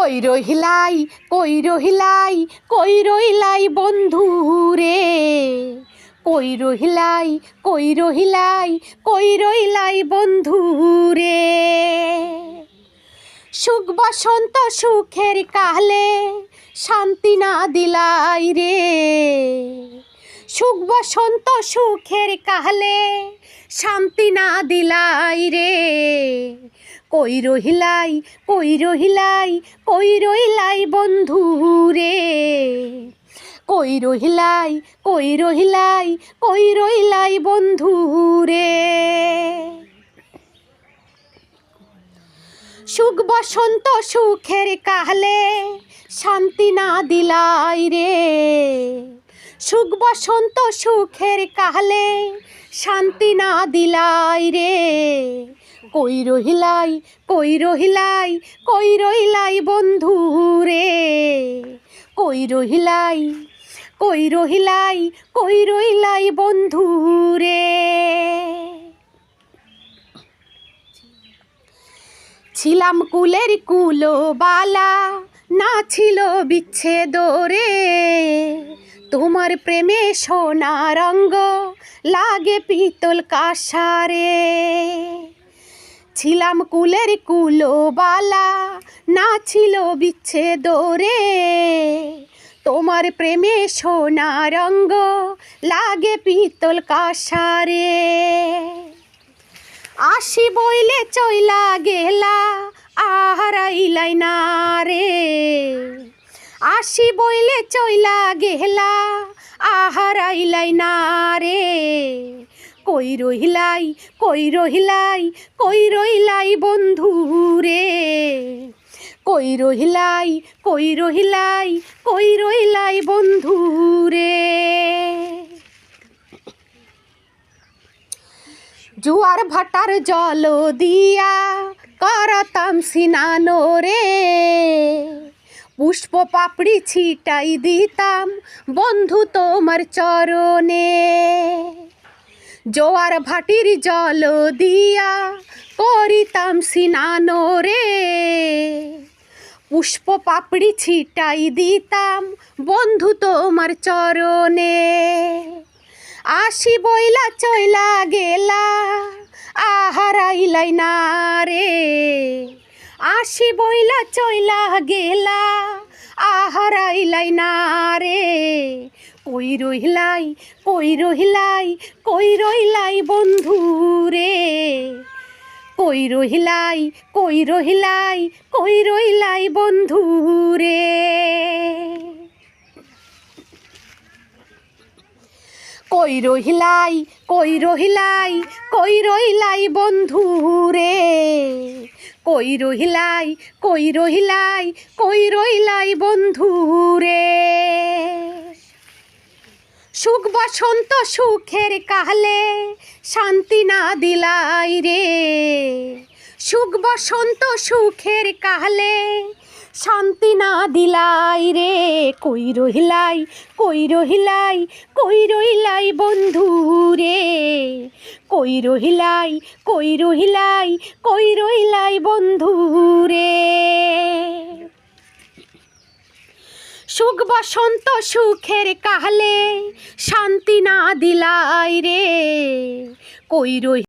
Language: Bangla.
কই রহিলাই বন্ধু রে, কই রহিলাই বন্ধু রে। সুখ বসন্ত সুখের কালে শান্তি না দিলাই রে, সুখ বসন্ত সুখের কালে শান্তি না দিলাই রে। কই রহিলাই বন্ধু রে, কই রহিলাই বন্ধু রে। সুখ বসন্ত সুখের কালে শান্তি না দিলাই রে, সুখ বসন্ত সুখের কালে শান্তি না দিলাই রে। কই রহিলাই বন্ধু রে, কই রহিলাই বন্ধু রে। ছিলাম কুলের কুলোবালা, না ছিল বিচ্ছেদ রে, তোমার প্রেমে সোনা রঙ্গ লাগে পিতল কাঁসারে। ছিলাম কুলের কুলোবালা, না ছিল বিচ্ছেদ রে, তোমার প্রেমে সোনা রঙ্গ লাগে পিতল কাঁসারে। আসি বইলে চইলা গেলা আহারাইলাই না রে, আসি বইলে চইলা গেলা আহারাইলাই না রে। কই রহিলাই বন্ধু রে, কই রহিলাই বন্ধু রে। জুয়ার ভাটার জল দিয়া করতাম স্নানো রে, পুষ্প পাপড়ি ছিটাই দিতাম বন্ধু তোমার চরণে। জোয়ার ভাটির জল দিয়া করিতাম স্নানো রে, পুষ্প পাপড়ি ছিটাই দিতাম বন্ধু তোমার চরণে। আসি বইলা চইলা গেলা আহারাইলাই না রে, আসি বইলা চইলা গেলা আহারাইলাই না রে। কই রহিলাই বন্ধু রে, কই রহিলাই বন্ধু রে। কই রহিলাই বন্ধু রে, কই রহিলাই বন্ধু রে। সুখ বসন্ত সুখের কালে শান্তি না দিলাই রে, সুখ বসন্ত সুখের কালে শান্তি না দিলাই রে। কই রহিলাই বন্ধু রে, কই রহিলাই বন্ধু রে। সুখ বসন্ত সুখের কালে শান্তি না দিলাই রে, কই